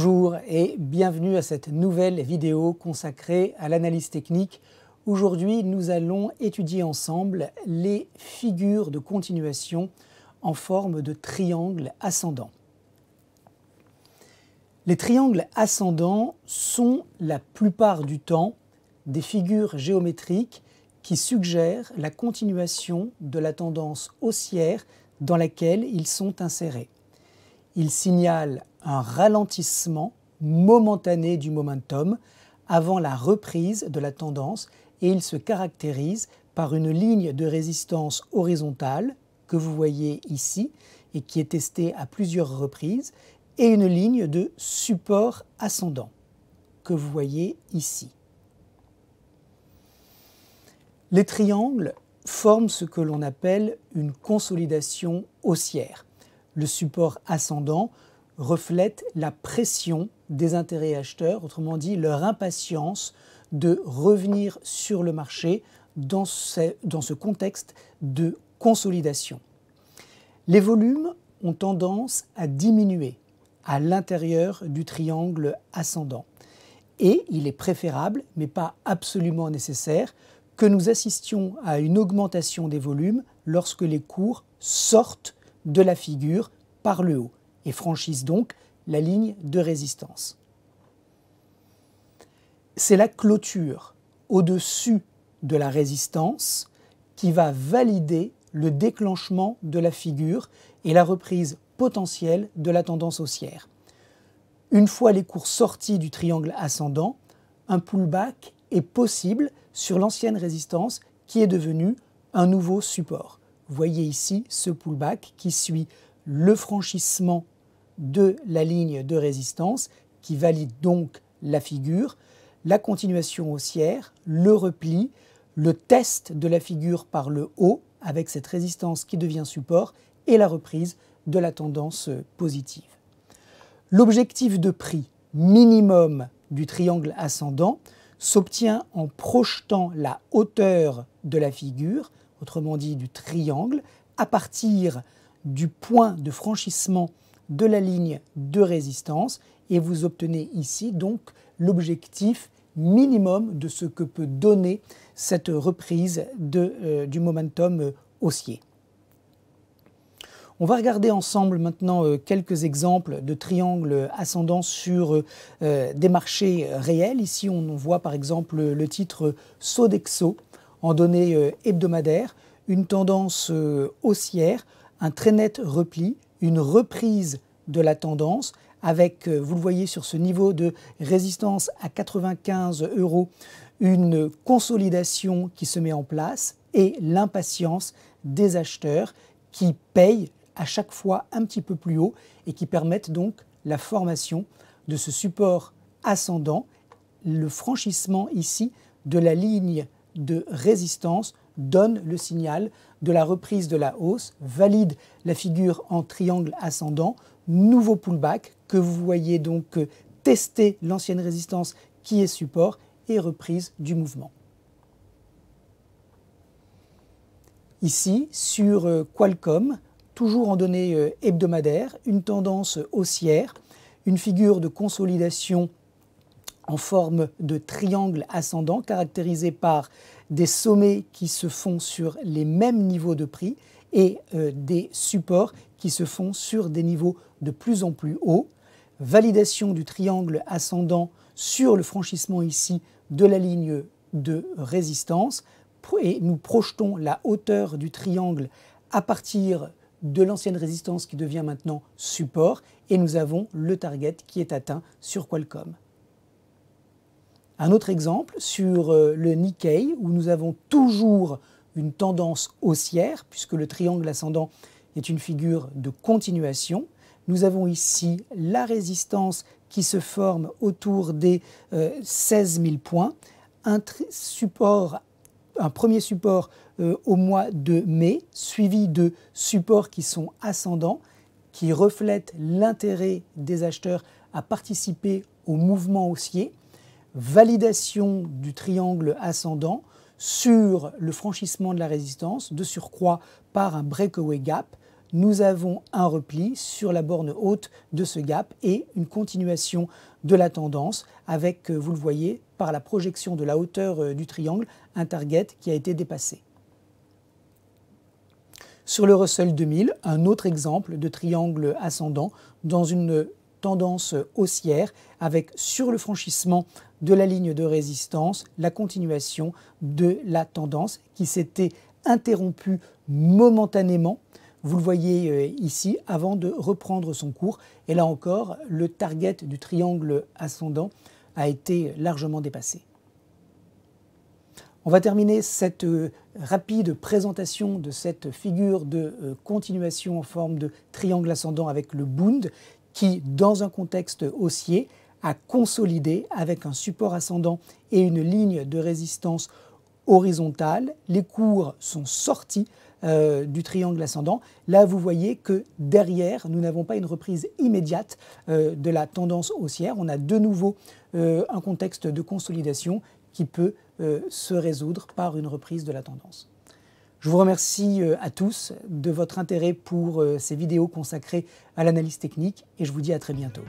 Bonjour et bienvenue à cette nouvelle vidéo consacrée à l'analyse technique. Aujourd'hui, nous allons étudier ensemble les figures de continuation en forme de triangle ascendant. Les triangles ascendants sont la plupart du temps des figures géométriques qui suggèrent la continuation de la tendance haussière dans laquelle ils sont insérés. Ils signalent un ralentissement momentané du momentum avant la reprise de la tendance et ils se caractérisent par une ligne de résistance horizontale que vous voyez ici et qui est testée à plusieurs reprises et une ligne de support ascendant que vous voyez ici. Les triangles forment ce que l'on appelle une consolidation haussière. Le support ascendant reflète la pression des intérêts acheteurs, autrement dit leur impatience de revenir sur le marché dans ce contexte de consolidation. Les volumes ont tendance à diminuer à l'intérieur du triangle ascendant et il est préférable, mais pas absolument nécessaire, que nous assistions à une augmentation des volumes lorsque les cours sortent de la figure par le haut et franchissent donc la ligne de résistance. C'est la clôture au-dessus de la résistance qui va valider le déclenchement de la figure et la reprise potentielle de la tendance haussière. Une fois les cours sortis du triangle ascendant, un pullback est possible sur l'ancienne résistance qui est devenue un nouveau support. Vous voyez ici ce pullback qui suit le franchissement de la ligne de résistance qui valide donc la figure, la continuation haussière, le repli, le test de la figure par le haut avec cette résistance qui devient support et la reprise de la tendance positive. L'objectif de prix minimum du triangle ascendant s'obtient en projetant la hauteur de la figure, autrement dit du triangle, à partir du point de franchissement de la ligne de résistance et vous obtenez ici donc l'objectif minimum de ce que peut donner cette reprise du momentum haussier. On va regarder ensemble maintenant quelques exemples de triangles ascendants sur des marchés réels. Ici, on voit par exemple le titre Sodexo en données hebdomadaires, une tendance haussière, un très net repli, une reprise de la tendance avec, vous le voyez sur ce niveau de résistance à 95 €, une consolidation qui se met en place et l'impatience des acheteurs qui payent à chaque fois un petit peu plus haut et qui permettent donc la formation de ce support ascendant. Le franchissement ici de la ligne de résistance donne le signal de la reprise de la hausse, valide la figure en triangle ascendant, nouveau pullback que vous voyez donc tester l'ancienne résistance qui est support et reprise du mouvement. Ici, sur Qualcomm, toujours en données hebdomadaires, une tendance haussière, une figure de consolidation en forme de triangle ascendant caractérisé par des sommets qui se font sur les mêmes niveaux de prix et des supports qui se font sur des niveaux de plus en plus hauts. Validation du triangle ascendant sur le franchissement ici de la ligne de résistance et nous projetons la hauteur du triangle à partir de l'ancienne résistance qui devient maintenant support et nous avons le target qui est atteint sur Qualcomm. Un autre exemple sur le Nikkei où nous avons toujours une tendance haussière puisque le triangle ascendant est une figure de continuation. Nous avons ici la résistance qui se forme autour des 16 000 points, un premier support au mois de mai suivi de supports qui sont ascendants qui reflètent l'intérêt des acheteurs à participer au mouvement haussier. Validation du triangle ascendant sur le franchissement de la résistance, de surcroît par un breakaway gap, nous avons un repli sur la borne haute de ce gap et une continuation de la tendance avec, vous le voyez, par la projection de la hauteur du triangle, un target qui a été dépassé. Sur le Russell 2000, un autre exemple de triangle ascendant dans une tendance haussière avec sur le franchissement de la ligne de résistance la continuation de la tendance qui s'était interrompue momentanément, vous le voyez ici, avant de reprendre son cours. Et là encore, le target du triangle ascendant a été largement dépassé. On va terminer cette rapide présentation de cette figure de continuation en forme de triangle ascendant avec le Bund qui, dans un contexte haussier, a consolidé avec un support ascendant et une ligne de résistance horizontale. Les cours sont sortis du triangle ascendant. Là, vous voyez que derrière, nous n'avons pas une reprise immédiate de la tendance haussière. On a de nouveau un contexte de consolidation qui peut se résoudre par une reprise de la tendance. Je vous remercie à tous de votre intérêt pour ces vidéos consacrées à l'analyse technique et je vous dis à très bientôt.